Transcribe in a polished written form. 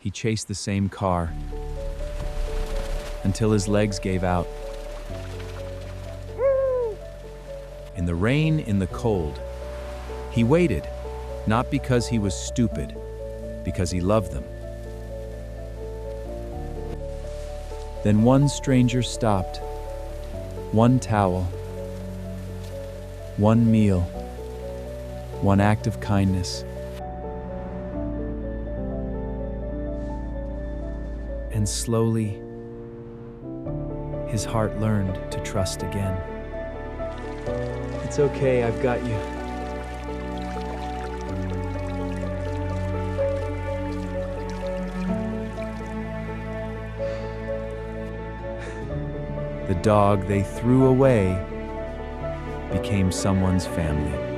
He chased the same car until his legs gave out. In the rain, in the cold, he waited, not because he was stupid, because he loved them. Then one stranger stopped. One towel, one meal, one act of kindness. And slowly, his heart learned to trust again. It's okay, I've got you. The dog they threw away became someone's family.